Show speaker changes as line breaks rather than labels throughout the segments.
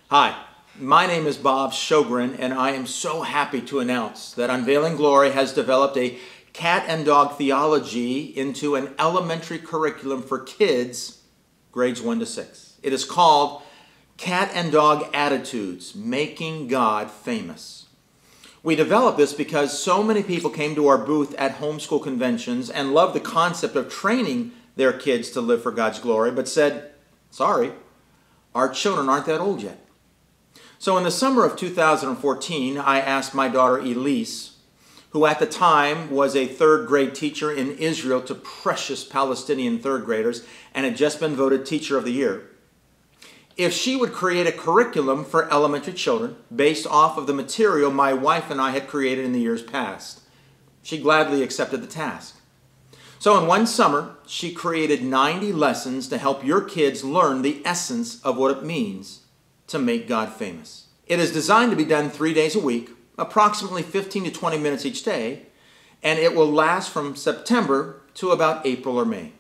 Hi, my name is Bob Sjogren, and I am so happy to announce that Unveiling Glory has developed a Cat and Dog Theology into an elementary curriculum for kids, grades 1 to 6. It is called Cat and Dog Attitudes, Making God Famous. We developed this because so many people came to our booth at homeschool conventions and loved the concept of training their kids to live for God's glory, but said, sorry, our children aren't that old yet. So in the summer of 2014, I asked my daughter Elise, who at the time was a third grade teacher in Israel to precious Palestinian third graders and had just been voted Teacher of the Year, if she would create a curriculum for elementary children based off of the material my wife and I had created in the years past. She gladly accepted the task. So in one summer, she created 90 lessons to help your kids learn the essence of what it means to make God famous. It is designed to be done 3 days a week, approximately 15 to 20 minutes each day, and it will last from September to about April or May.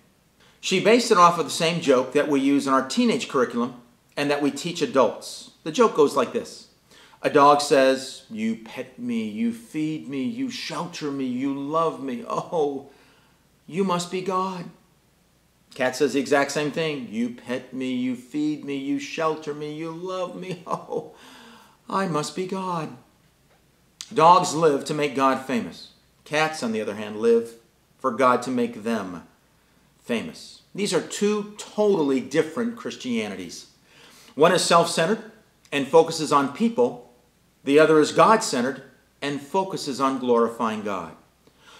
She based it off of the same joke that we use in our teenage curriculum and that we teach adults. The joke goes like this. A dog says, "You pet me, you feed me, you shelter me, you love me. Oh, you must be God." Cat says the exact same thing. "You pet me, you feed me, you shelter me, you love me. Oh, I must be God." Dogs live to make God famous. Cats, on the other hand, live for God to make them famous. These are two totally different Christianities. One is self-centered and focuses on people. The other is God-centered and focuses on glorifying God.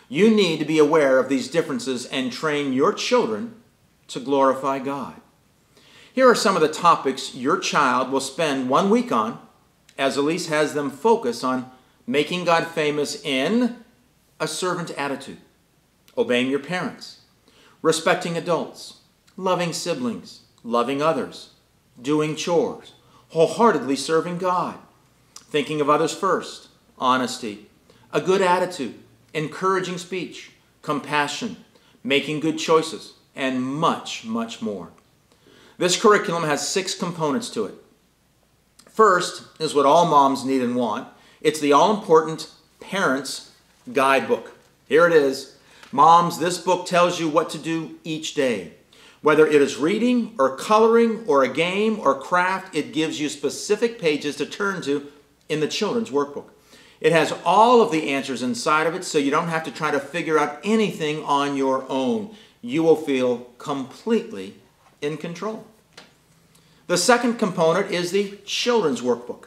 You need to be aware of these differences and train your children to glorify God. Here are some of the topics your child will spend 1 week on as Elise has them focus on making God famous in a servant attitude, obeying your parents, respecting adults, loving siblings, loving others, doing chores, wholeheartedly serving God, thinking of others first, honesty, a good attitude, encouraging speech, compassion, making good choices, and much, much more. This curriculum has 6 components to it. First is what all moms need and want. It's the all-important Parents Guidebook. Here it is. Moms, this book tells you what to do each day. Whether it is reading or coloring or a game or craft, it gives you specific pages to turn to in the children's workbook. It has all of the answers inside of it, so you don't have to try to figure out anything on your own. You will feel completely in control. The second component is the children's workbook.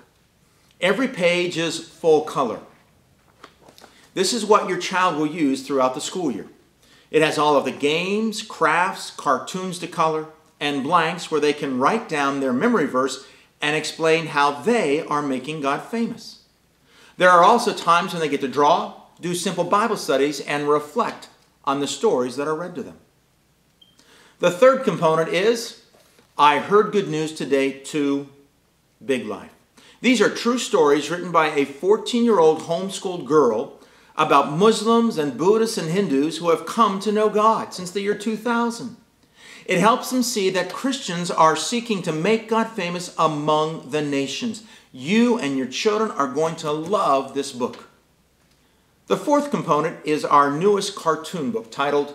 Every page is full color. This is what your child will use throughout the school year. It has all of the games, crafts, cartoons to color, and blanks where they can write down their memory verse and explain how they are making God famous. There are also times when they get to draw, do simple Bible studies, and reflect on the stories that are read to them. The third component is, I Heard Good News Today to Big Life. These are true stories written by a 14-year-old homeschooled girl about Muslims and Buddhists and Hindus who have come to know God since the year 2000. It helps them see that Christians are seeking to make God famous among the nations. You and your children are going to love this book. The fourth component is our newest cartoon book titled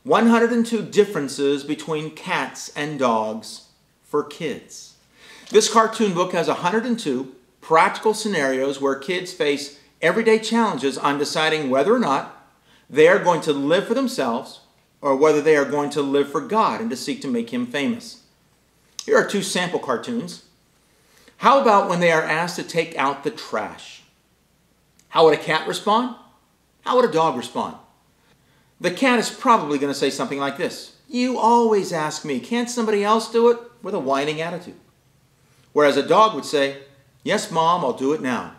102 Differences Between Cats and Dogs for Kids. This cartoon book has 102 practical scenarios where kids face everyday challenges on deciding whether or not they are going to live for themselves or whether they are going to live for God and to seek to make Him famous. Here are 2 sample cartoons. How about when they are asked to take out the trash? How would a cat respond? How would a dog respond? The cat is probably going to say something like this. "You always ask me. Can't somebody else do it?" with a whining attitude. Whereas a dog would say, "Yes, Mom, I'll do it now."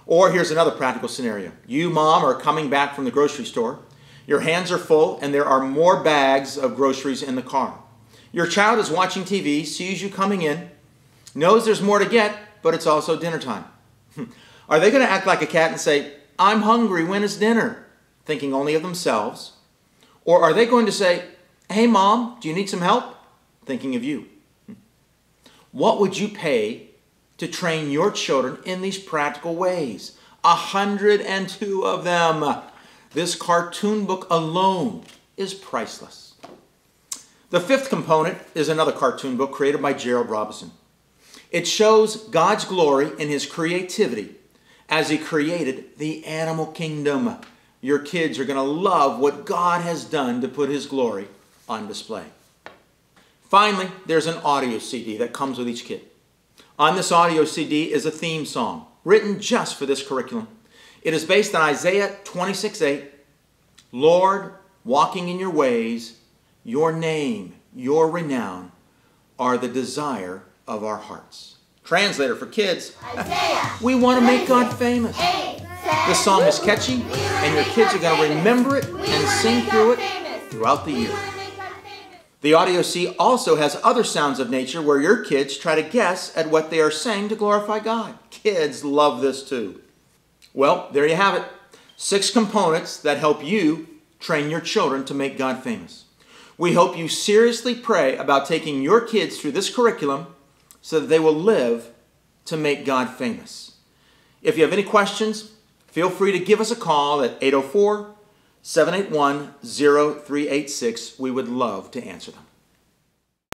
Or here's another practical scenario. You, Mom, are coming back from the grocery store. Your hands are full and there are more bags of groceries in the car. Your child is watching TV, sees you coming in, knows there's more to get, but it's also dinner time. Are they going to act like a cat and say, "I'm hungry, when is dinner?" thinking only of themselves? Or are they going to say, "Hey, Mom, do you need some help?" thinking of you? What would you pay to train your children in these practical ways? 102 of them. This cartoon book alone is priceless. The fifth component is another cartoon book created by Gerald Robinson. It shows God's glory in his creativity as he created the animal kingdom. Your kids are going to love what God has done to put his glory on display. Finally, there's an audio CD that comes with each kit. On this audio CD is a theme song written just for this curriculum. It is based on Isaiah 26:8. Lord, walking in your ways, your name, your renown are the desire of our hearts. Translator for kids,
Isaiah,
we want to make God famous. The song is catchy, and your kids are going to remember it and sing through it throughout the year. The audio CD also has other sounds of nature where your kids try to guess at what they are saying to glorify God. Kids love this too. Well, there you have it. 6 components that help you train your children to make God famous. We hope you seriously pray about taking your kids through this curriculum so that they will live to make God famous. If you have any questions, feel free to give us a call at 804-781-0386. We would love to answer them.